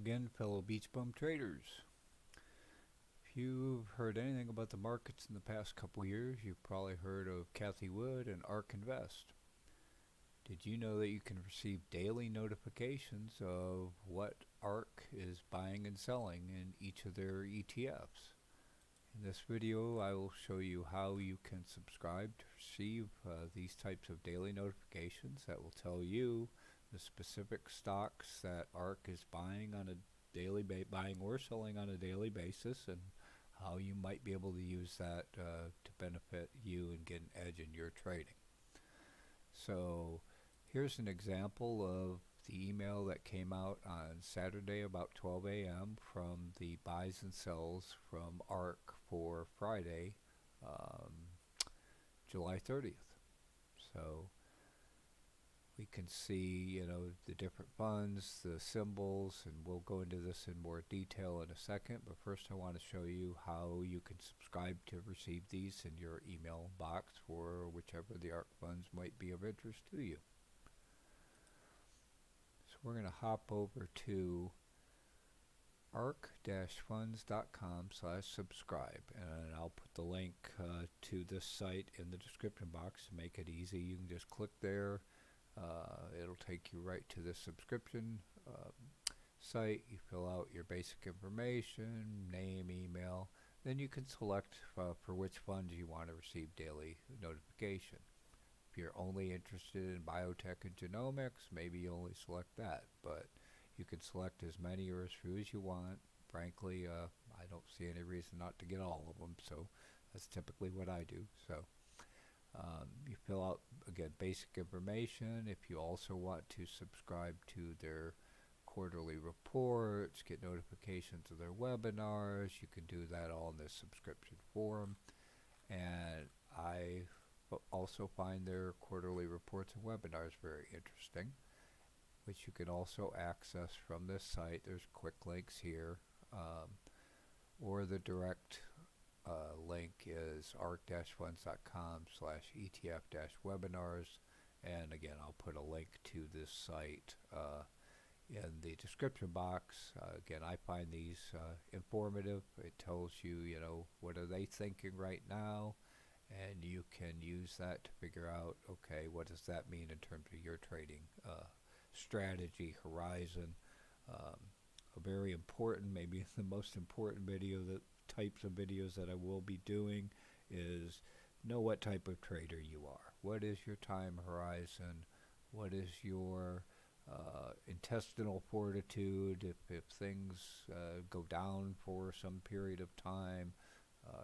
again, fellow BeachBum traders. If you've heard anything about the markets in the past couple years, you've probably heard of Cathie Wood and ARK Invest. Did you know that you can receive daily notifications of what ARK is buying and selling in each of their ETFs? In this video, I will show you how you can subscribe to receive these types of daily notifications that will tell you the specific stocks that ARK is buying on a buying or selling on a daily basis, and how you might be able to use that to benefit you and get an edge in your trading. So here's an example of the email that came out on Saturday about 12 a.m. from the buys and sells from ARK for Friday, July 30th. So we can see, the different funds, the symbols, and we'll go into this in more detail in a second. But first I want to show you how you can subscribe to receive these in your email box for whichever the ARK funds might be of interest to you. So we're going to hop over to ARK-funds.com/subscribe, and I'll put the link to this site in the description box to make it easy. You can just click there. It'll take you right to the subscription site. You fill out your basic information, name, email, then you can select for which funds you want to receive daily notification. If you're only interested in biotech and genomics, maybe you only select that, but you can select as many or as few as you want. Frankly, I don't see any reason not to get all of them, so that's typically what I do. So you fill out, again, basic information. If you also want to subscribe to their quarterly reports, get notifications of their webinars, you can do that all in this subscription form. And I also find their quarterly reports and webinars very interesting, which you can also access from this site. There's quick links here, or the direct link is ark-funds.com/ETF-webinars, and again, I'll put a link to this site in the description box. Again, I find these informative. It tells you, what are they thinking right now, and you can use that to figure out, okay, what does that mean in terms of your trading strategy horizon. A very important, maybe the most important video, the types of videos that I will be doing, is know what type of trader you are. What is your time horizon? What is your intestinal fortitude if things go down for some period of time?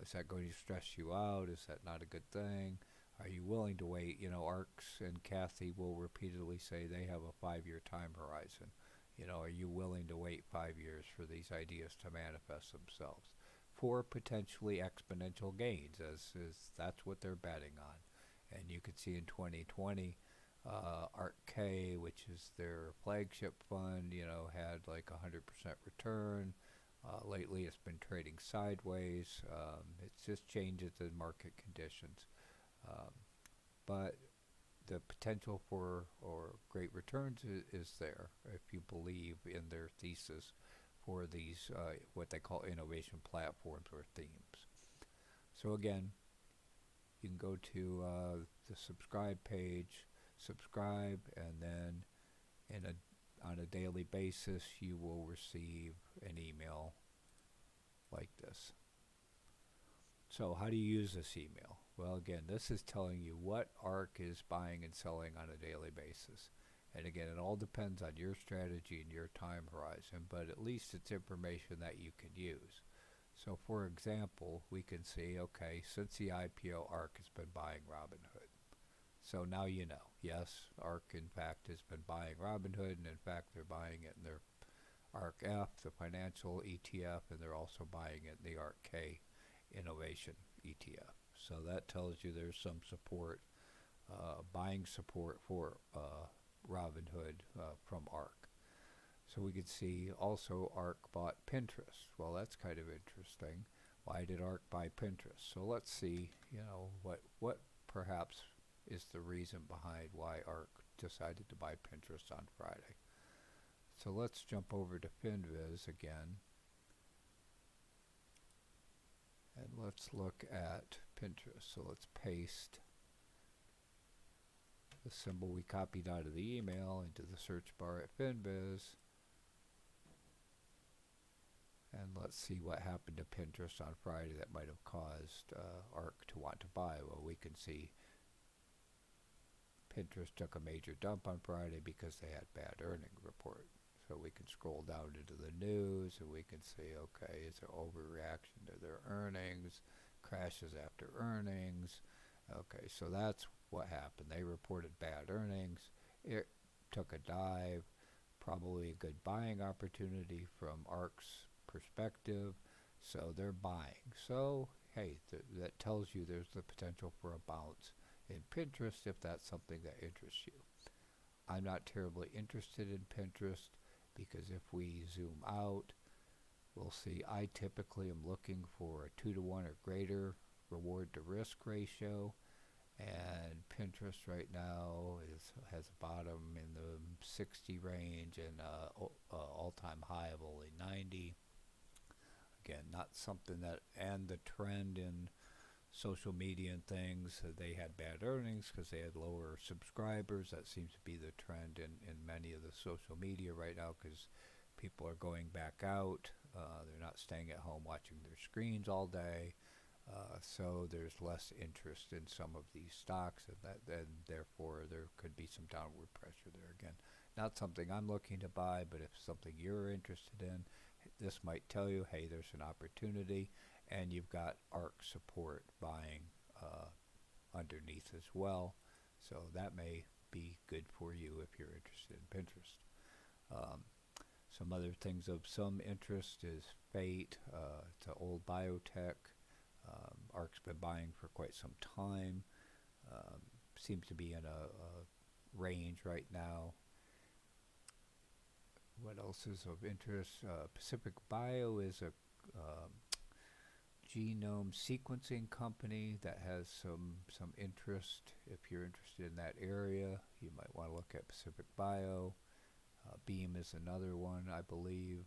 Is that going to stress you out? Is that not a good thing? Are you willing to wait? ARKs and Cathie will repeatedly say they have a 5-year time horizon. Are you willing to wait 5 years for these ideas to manifest themselves for potentially exponential gains, as that's what they're betting on? And you could see in 2020, ARK, which is their flagship fund, had like 100% return. Lately it's been trading sideways. It's just changes in market conditions. But the potential for great returns is there if you believe in their thesis for these what they call innovation platforms or themes. So again, you can go to the subscribe page, subscribe, and then on a daily basis you will receive an email like this. So how do you use this email? Well, again, this is telling you what ARK is buying and selling on a daily basis. And again, it all depends on your strategy and your time horizon, but at least it's information that you can use. So for example, we can see, okay, since the IPO, ARK has been buying Robinhood. So now you know, yes, ARK in fact has been buying Robinhood, and in fact they're buying it in their ARK-F, the financial ETF, and they're also buying it in the ARK-K innovation ETF. So that tells you there's some support, buying support for Robinhood from ARK. So we could see also ARK bought Pinterest. Well, that's kind of interesting. Why did ARK buy Pinterest? So let's see, what perhaps is the reason behind why ARK decided to buy Pinterest on Friday. So let's jump over to FinViz again. And let's look at Pinterest. So let's paste the symbol we copied out of the email into the search bar at FinViz. And let's see what happened to Pinterest on Friday that might have caused ARK to want to buy. Well, we can see Pinterest took a major dump on Friday because they had bad earnings report. So we can scroll down into the news and we can see, okay, is there overreaction to their earnings, crashes after earnings. Okay, so that's what happened. They reported bad earnings. It took a dive, probably a good buying opportunity from ARK's perspective, so they're buying. So hey, that tells you there's the potential for a bounce in Pinterest if that's something that interests you. I'm not terribly interested in Pinterest because if we zoom out, we'll see I typically am looking for a 2 to 1 or greater reward to risk ratio, and Pinterest right now has a bottom in the 60 range and all-time high of only 90. Again, not something that, and the trend in social media and things, they had bad earnings because they had lower subscribers. That seems to be the trend in many of the social media right now because people are going back out. They're not staying at home watching their screens all day. So there's less interest in some of these stocks, and therefore there could be some downward pressure there again. Not something I'm looking to buy, but if something you're interested in, this might tell you, hey, there's an opportunity, and you've got ARK support buying underneath as well. So that may be good for you if you're interested in Pinterest. Some other things of some interest is Fate. It's an old biotech. ARK's been buying for quite some time. Seems to be in a range right now. What else is of interest? Pacific Bio is a genome sequencing company that has some interest. If you're interested in that area, you might want to look at Pacific Bio. Beam is another one, I believe.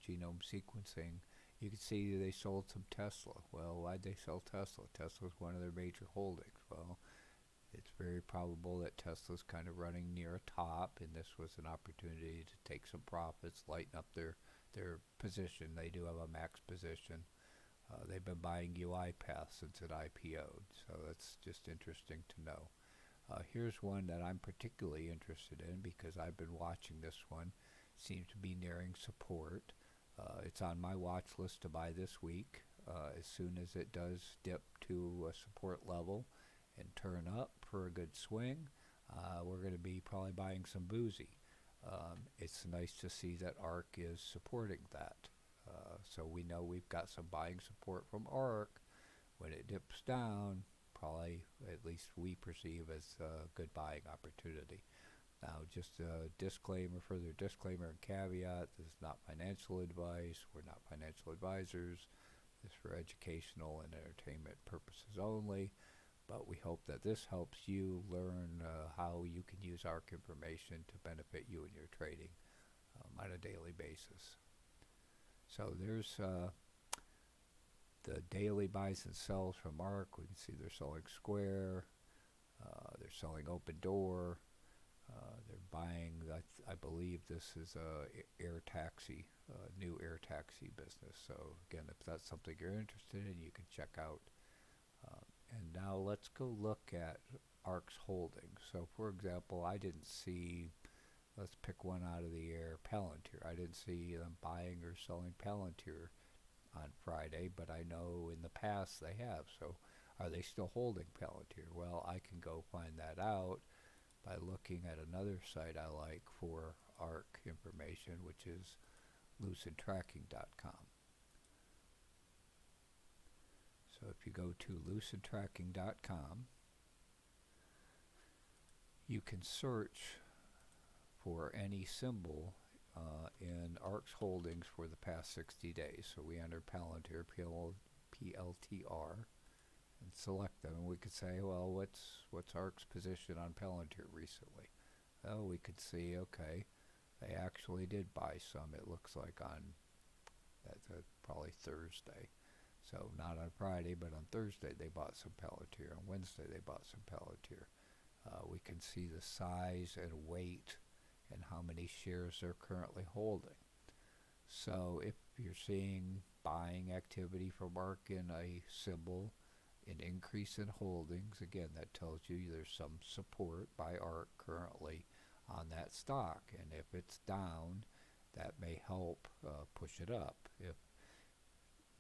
Genome sequencing. You can see they sold some Tesla. Well, why'd they sell Tesla? Tesla's one of their major holdings. Well, it's very probable that Tesla's kind of running near a top, and this was an opportunity to take some profits, lighten up their position. They do have a max position. They've been buying UiPath since it IPO'd, so that's just interesting to know. Here's one that I'm particularly interested in because I've been watching this one. Seems to be nearing support. It's on my watch list to buy this week. As soon as it does dip to a support level and turn up for a good swing, we're going to be probably buying some boozy. It's nice to see that ARK is supporting that. So we know we've got some buying support from ARK. When it dips down, probably at least we perceive as a good buying opportunity. Now, just a disclaimer, further disclaimer and caveat, this is not financial advice. We're not financial advisors. This is for educational and entertainment purposes only. But we hope that this helps you learn how you can use ARK information to benefit you in your trading on a daily basis. So there's the daily buys and sells from ARK. We can see they're selling Square, they're selling Open Door, they're buying, I believe this is a air taxi, new air taxi business. So again, if that's something you're interested in, you can check out. And now let's go look at ARK's holdings. So for example, I didn't see, let's pick one out of the air, Palantir. I didn't see them buying or selling Palantir on Friday, but I know in the past they have. So are they still holding Palantir? Well, I can go find that out by looking at another site I like for ARK information, which is lucidtracking.com. So if you go to lucidtracking.com, you can search for any symbol in ARK's holdings for the past 60 days. So we enter Palantir, PLTR, and select them. And we could say, well, what's ARK's position on Palantir recently? Oh, we could see, okay, They actually did buy some, it looks like, on probably Thursday. So not on Friday, but on Thursday they bought some Palantir. On Wednesday they bought some Palantir. We can see the size and weight and how many shares they're currently holding. So if you're seeing buying activity from ARK in a symbol, an increase in holdings, again, that tells you there's some support by ARK currently on that stock. And if it's down, that may help push it up. If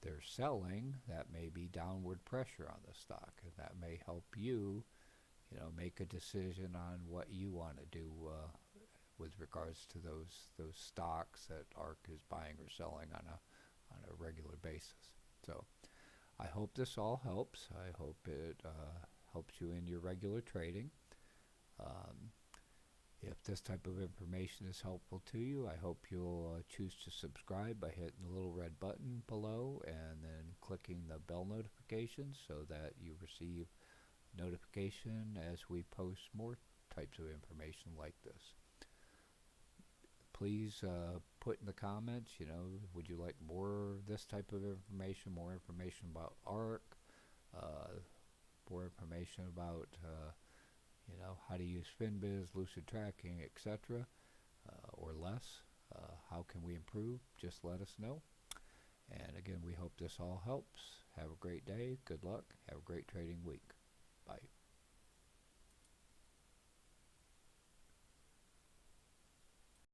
they're selling, that may be downward pressure on the stock, and that may help you, make a decision on what you want to do with regards to those stocks that ARK is buying or selling on a regular basis. So I hope this all helps. I hope it helps you in your regular trading. If this type of information is helpful to you, I hope you'll choose to subscribe by hitting the little red button below and then clicking the bell notifications so that you receive notification as we post more types of information like this. Please put in the comments, would you like more of this type of information, more information about ARK, more information about how to use FinBiz, Lucid Tracking, etc., or less. How can we improve? Just let us know. And again, we hope this all helps. Have a great day. Good luck. Have a great trading week. Bye.